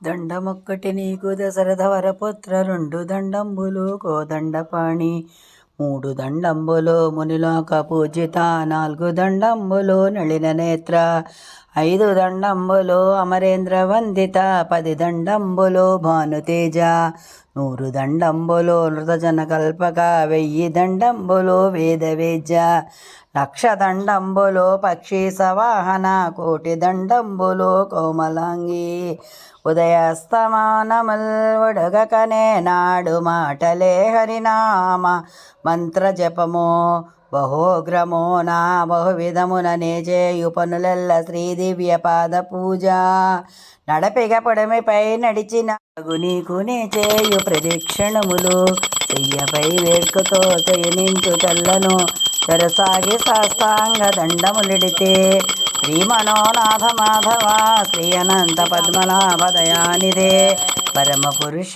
దండమొక్కటి నీకు దశరథ వరపుత్ర, రెండు దండంబులు కోదండపాణి, మూడు దండంబులు మునిలోక పూజిత, నాలుగు దండంబులు నళిన నేత్ర, ఐదు దండంబులు అమరేంద్ర వందిత, పది దండంబులు భానుతేజ, నూరు దండంబులు నృతజన కల్పక, వెయ్యి దండంబులు వేదవేద్య, లక్ష దండంబులు పక్షి సవాహన, కోటి దండంబులు కోమలాంగి, ఉదయాస్తమానముల్ ఒడగకనే నాడు మాటలే హరినామ మంత్ర జపము, బహోగ్రమో నా బహువిధముననే చేయు పనులెల్ల శ్రీ దివ్య పాద పూజ, నడపిగ పొడమిపై నడిచిన నీకునే చేయు ప్రదక్షిణములు, చెయ్యపై వేడ్కతో చేయనించు తెల్లను తెరసాగి సాష్టాంగ దండములిడితే, శ్రీ మనోనాథ మాధవ శ్రీ అనంత పద్మనాభ దయానిదే పరమ పురుష.